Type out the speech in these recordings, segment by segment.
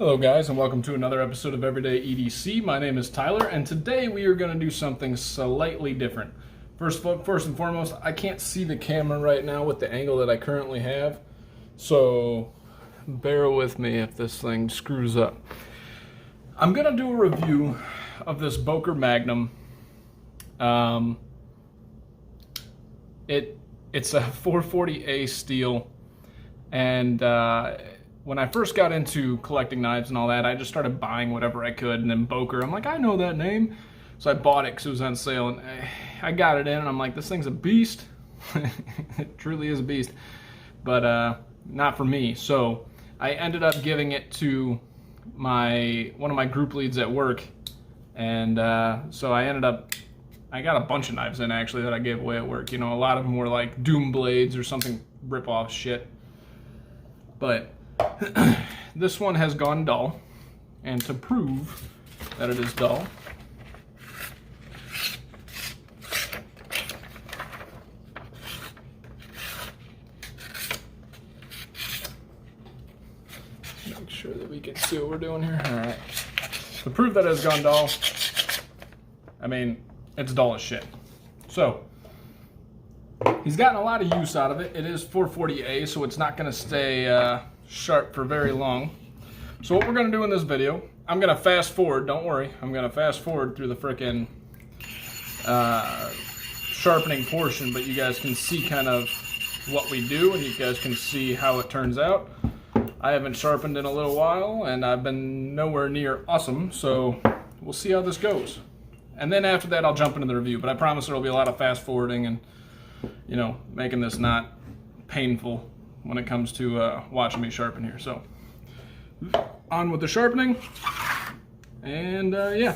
Hello guys, and welcome to another episode of Everyday EDC. My name is Tyler, and today we are going to do something slightly different. First and foremost, I can't see the camera right now with the angle that I currently have, so bear with me if this thing screws up. I'm going to do a review of this Boker Magnum. It's a 440A steel, and when I first got into collecting knives and all that, I just started buying whatever I could, and then Boker, I'm like, I know that name. So I bought it because it was on sale, and I got it in, and I'm like, this thing's a beast. It truly is a beast, but not for me. So I ended up giving it to one of my group leads at work, and so I got a bunch of knives in actually that I gave away at work. You know, a lot of them were like Doom blades or something rip-off shit, but this one has gone dull, and to prove that it is dull, make sure that we can see what we're doing here. All right, to prove that it has gone dull, I mean, it's dull as shit. So he's gotten a lot of use out of it. It is 440A, so it's not going to stay sharp for very long. So what we're going to do in this video, I'm going to fast forward, don't worry, I'm going to fast forward through the frickin' sharpening portion, but you guys can see kind of what we do, and you guys can see how it turns out. I haven't sharpened in a little while, and I've been nowhere near awesome, so we'll see how this goes. And then after that, I'll jump into the review, but I promise there will be a lot of fast forwarding and, you know, making this not painful when it comes to watching me sharpen here. So on with the sharpening, and yeah.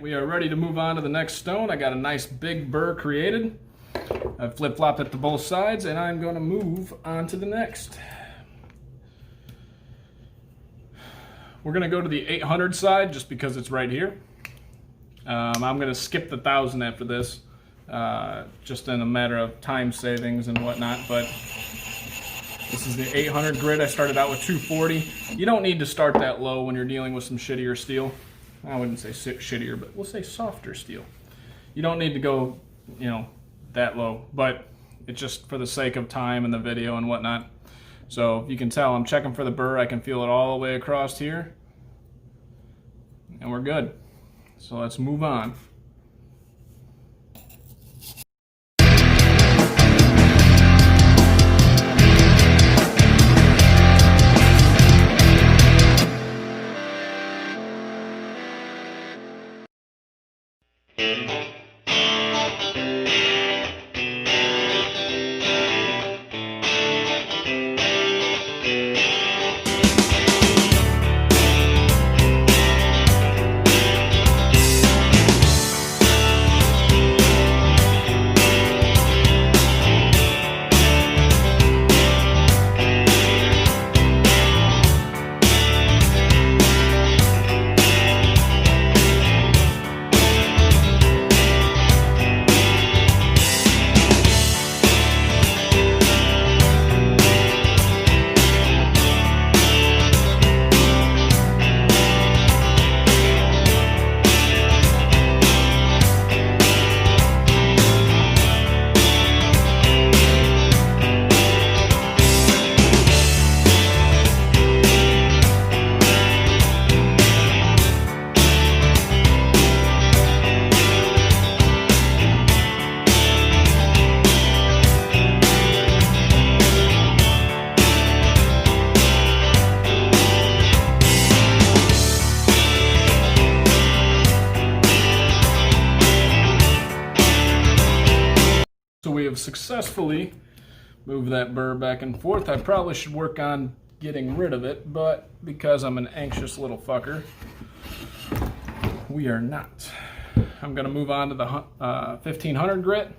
we are ready to move on to the next stone. I got a nice big burr created. I've flip-flopped it to both sides, and I'm going to move on to the next. We're going to go to the 800 side just because it's right here. I'm going to skip the 1000 after this, just in a matter of time savings and whatnot, but this is the 800 grit. I started out with 240. You don't need to start that low when you're dealing with some shittier steel. I wouldn't say shittier, but we'll say softer steel. You don't need to go, you know, that low, but it's just for the sake of time and the video and whatnot. So you can tell I'm checking for the burr. I can feel it all the way across here, and we're good. So let's move on. So we have successfully moved that burr back and forth. I probably should work on getting rid of it, but because I'm an anxious little fucker, we are not. I'm gonna move on to the 1500 grit.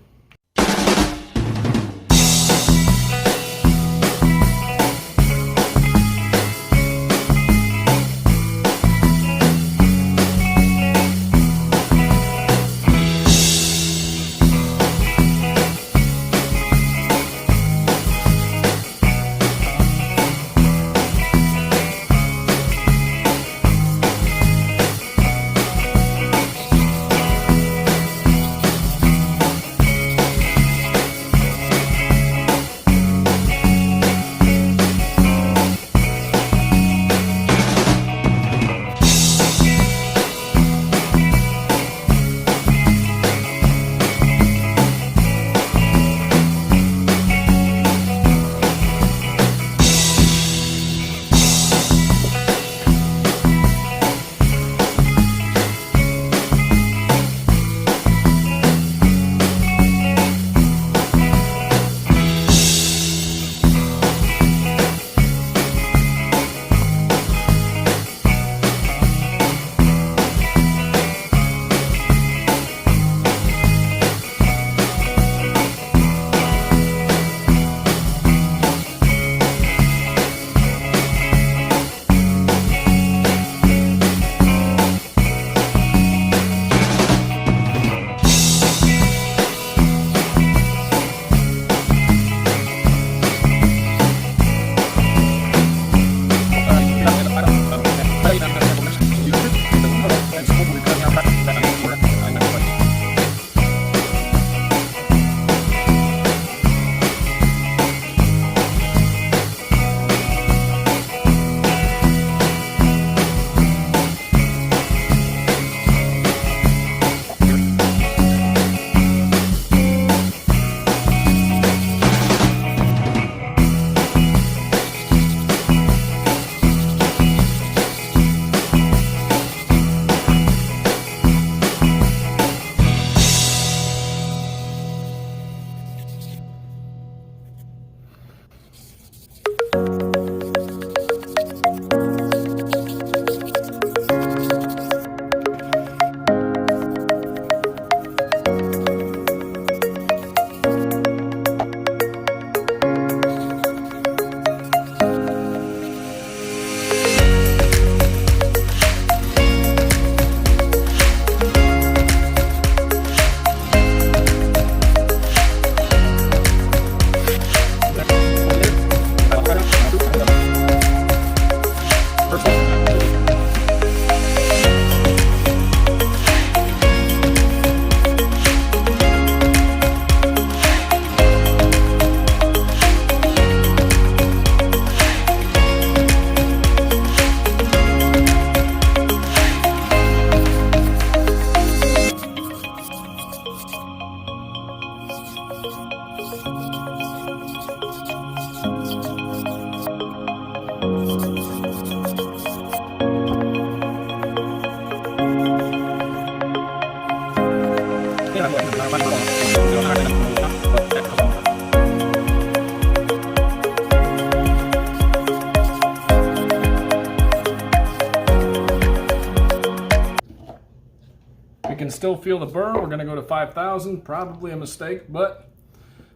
still feel the burr. We're gonna go to 5,000, probably a mistake, but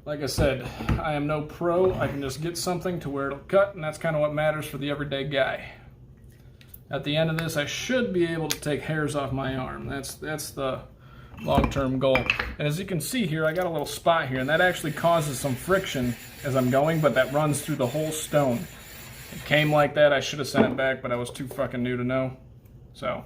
like I said, I am no pro. I can just get something to where it'll cut, and that's kind of what matters for the everyday guy. At the end of this, I should be able to take hairs off my arm. That's the long-term goal. And as you can see here, I got a little spot here, and that actually causes some friction as I'm going, but that runs through the whole stone. It came like that. I should have sent it back, but I was too fucking new to know. So.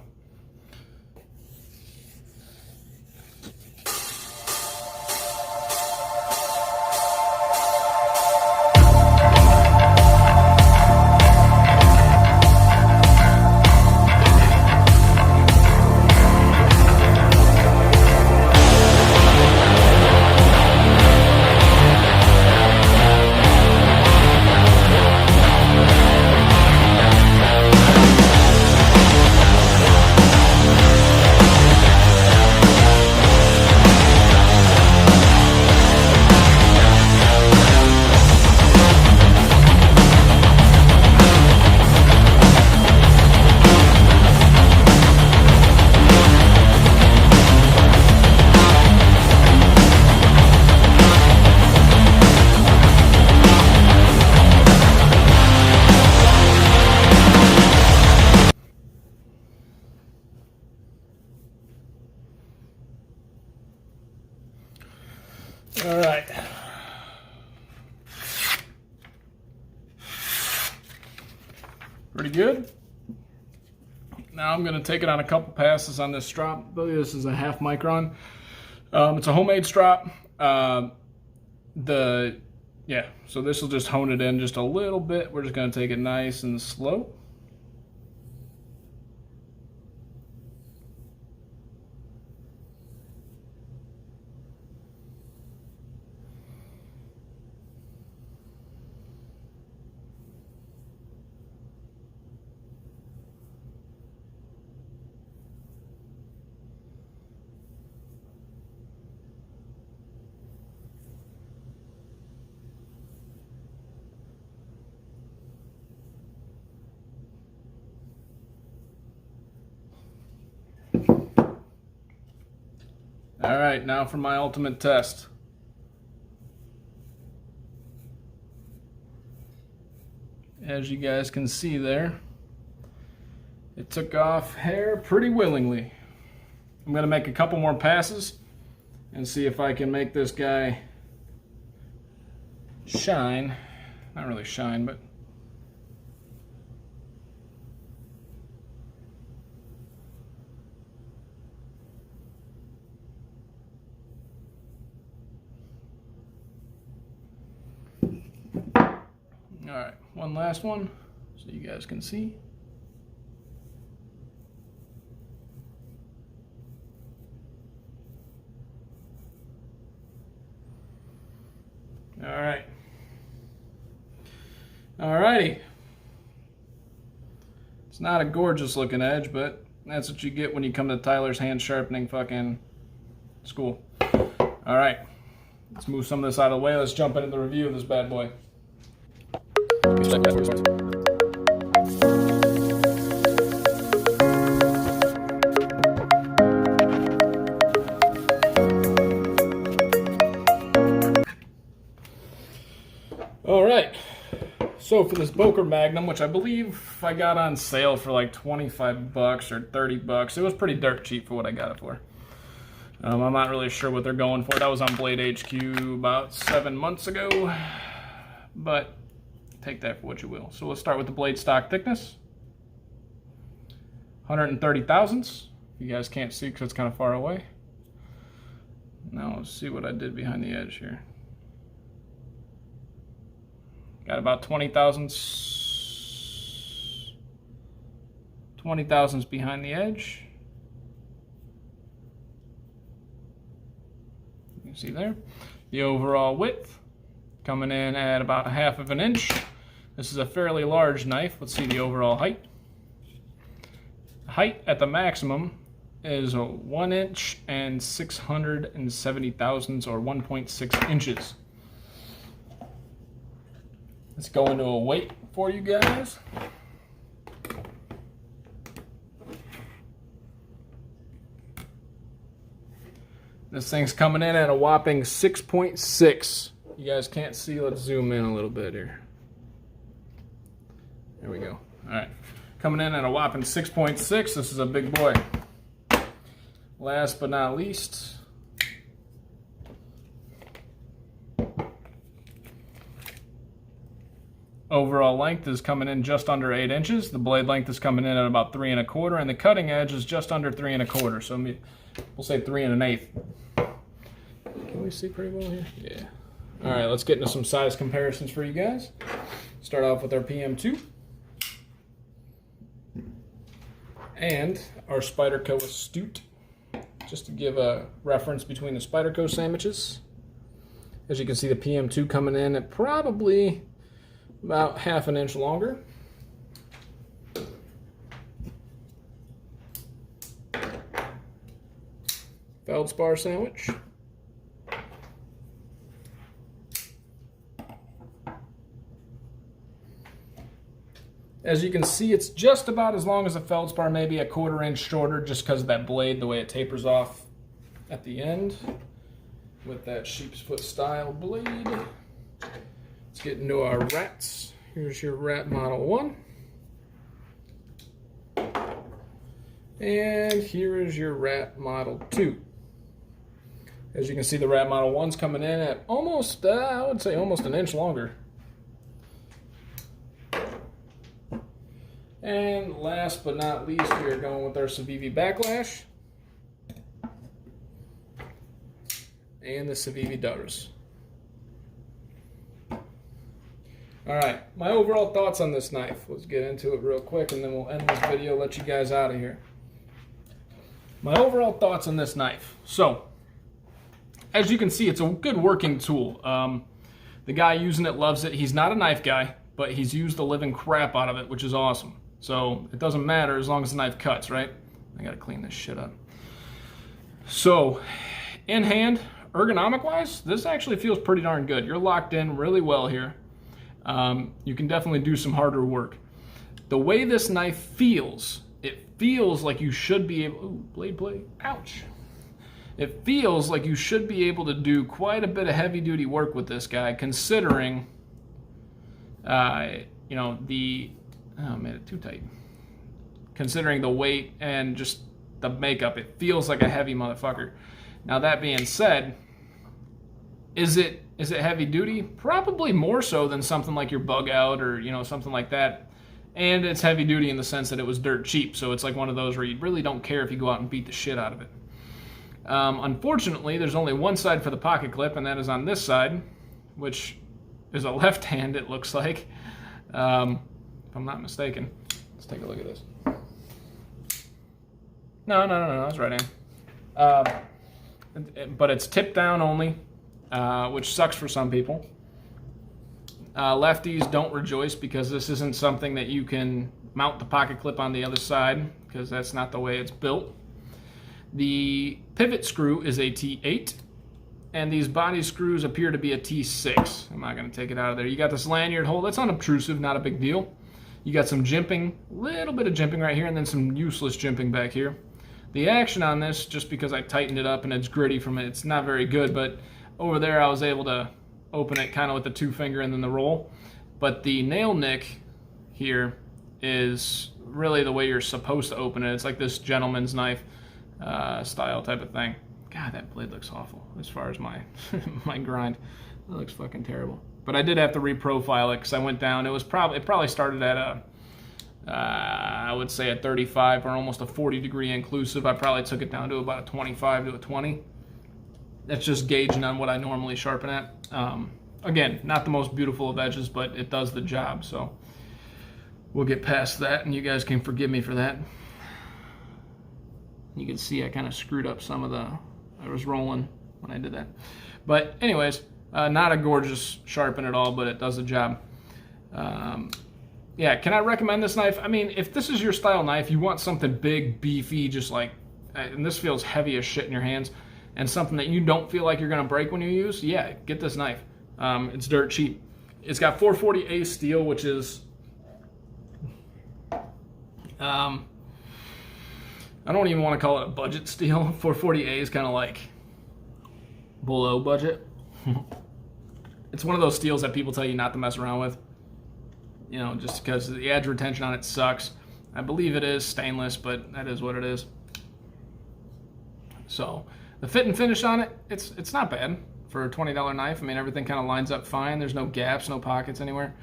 All right. Pretty good. Now I'm going to take it on a couple passes on this strop. This is a 0.5 micron. It's a homemade strop. So this will just hone it in just a little bit. We're just going to take it nice and slow. All right, now for my ultimate test. As you guys can see there, it took off hair pretty willingly. I'm gonna make a couple more passes and see if I can make this guy shine. Not really shine, but all right, one last one so you guys can see. All right. All righty. It's not a gorgeous looking edge, but that's what you get when you come to Tyler's hand sharpening fucking school. All right. Let's move some of this out of the way. Let's jump into the review of this bad boy. All right, so for this Boker Magnum, which I believe I got on sale for like 25 bucks or 30 bucks, it was pretty dirt cheap for what I got it for. I'm not really sure what they're going for. That was on Blade HQ about 7 months ago, but take that for what you will. So let's start with the blade stock thickness. 130 thousandths. You guys can't see because it's kind of far away. Now let's see what I did behind the edge here. Got about 20 thousandths. 20 thousandths behind the edge. You can see there. The overall width coming in at about 1/2 inch. This is a fairly large knife. Let's see the overall height. Height at the maximum is 1 inch and 670 thousandths, or 1.6 inches. Let's go into a weight for you guys. This thing's coming in at a whopping 6.6. You guys can't see, let's zoom in a little bit here. There we go. All right, coming in at a whopping 6.6. This is a big boy. Last but not least, overall length is coming in just under 8 inches. The blade length is coming in at about 3 1/4, and the cutting edge is just under 3 1/4. So we'll say 3 1/8. Can we see pretty well here? Yeah. All right, let's get into some size comparisons for you guys. Start off with our PM2 and our Spyderco Astute, just to give a reference between the Spyderco sandwiches. As you can see, the PM2 coming in at probably about 1/2 inch longer. Feldspar sandwich. As you can see, it's just about as long as a feldspar, maybe a 1/4 inch shorter, just because of that blade, the way it tapers off at the end with that sheep's foot style blade. Let's get into our rats. Here's your rat model 1. And here is your rat model 2. As you can see, the rat model 1's coming in at almost, I would say almost 1 inch longer. And last but not least, we are going with our Civivi Backlash and the Civivi Dutters. Alright, my overall thoughts on this knife. Let's get into it real quick and then we'll end this video, let you guys out of here. My overall thoughts on this knife. So, as you can see, it's a good working tool. The guy using it loves it. He's not a knife guy, but he's used the living crap out of it, which is awesome. So it doesn't matter as long as the knife cuts, right? I gotta clean this shit up. So, in hand, ergonomic wise, this actually feels pretty darn good. You're locked in really well here. You can definitely do some harder work. The way this knife feels, it feels like you should be able, ooh, blade, ouch. It feels like you should be able to do quite a bit of heavy duty work with this guy, considering, you know, I made it too tight. Considering the weight and just the makeup, it feels like a heavy motherfucker. Now that being said, is it heavy duty? Probably more so than something like your Bug Out or, you know, something like that. And it's heavy duty in the sense that it was dirt cheap, so it's like one of those where you really don't care if you go out and beat the shit out of it. Unfortunately, there's only one side for the pocket clip, and that is on this side, which is a left hand, it looks like. If I'm not mistaken. Let's take a look at this. No, that's right hand. But it's tip down only, which sucks for some people. Lefties, don't rejoice, because this isn't something that you can mount the pocket clip on the other side, because that's not the way it's built. The pivot screw is a T8, and these body screws appear to be a T6. I'm not going to take it out of there. You got this lanyard hole. That's unobtrusive, not a big deal. You got some jimping, little bit of jimping right here, and then some useless jimping back here. The action on this, just because I tightened it up and it's gritty from it, it's not very good, but over there I was able to open it kind of with the 2-finger and then the roll. But the nail nick here is really the way you're supposed to open it. It's like this gentleman's knife style type of thing. God, that blade looks awful as far as my my grind. It looks fucking terrible. But I did have to reprofile it because I went down. It probably started at a I would say a 35 or almost a 40 degree inclusive. I probably took it down to about a 25 to a 20. That's just gauging on what I normally sharpen at. Again, not the most beautiful of edges, but it does the job. So we'll get past that, and you guys can forgive me for that. You can see I kind of screwed up some of I was rolling when I did that. But anyways, not a gorgeous sharpen at all, but it does the job. Yeah, can I recommend this knife? I mean, if this is your style knife, you want something big, beefy, just like, and this feels heavy as shit in your hands, and something that you don't feel like you're gonna break when you use, yeah, get this knife. It's dirt cheap. It's got 440A steel, which is, I don't even want to call it a budget steel. 440A is kind of like, below budget. It's one of those steels that people tell you not to mess around with, you know, just because the edge retention on it sucks. I believe it is stainless, but that is what it is. So the fit and finish on it, it's not bad for a $20 knife. I mean, everything kind of lines up fine. There's no gaps, no pockets anywhere.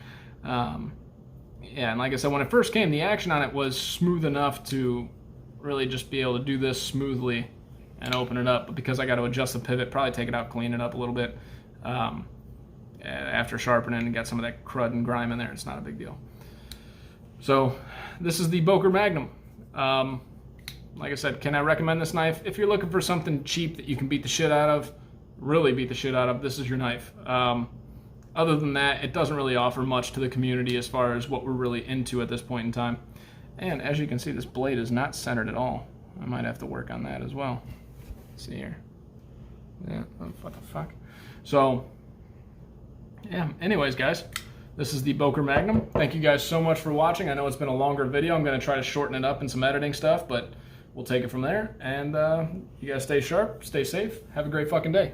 Yeah, and like I said, when it first came, the action on it was smooth enough to really just be able to do this smoothly and open it up. But because I got to adjust the pivot, probably take it out, clean it up a little bit. After sharpening and got some of that crud and grime in there, it's not a big deal. So this is the Boker Magnum. Like I said, can I recommend this knife? If you're looking for something cheap that you can beat the shit out of, really beat the shit out of, this is your knife. Other than that, it doesn't really offer much to the community as far as what we're really into at this point in time. And as you can see, this blade is not centered at all. I might have to work on that as well. Let's see here. Yeah, what the fuck? So, yeah, anyways, guys, this is the Boker Magnum. Thank you guys so much for watching. I know it's been a longer video. I'm going to try to shorten it up in some editing stuff, but we'll take it from there. And you guys stay sharp, stay safe, have a great fucking day.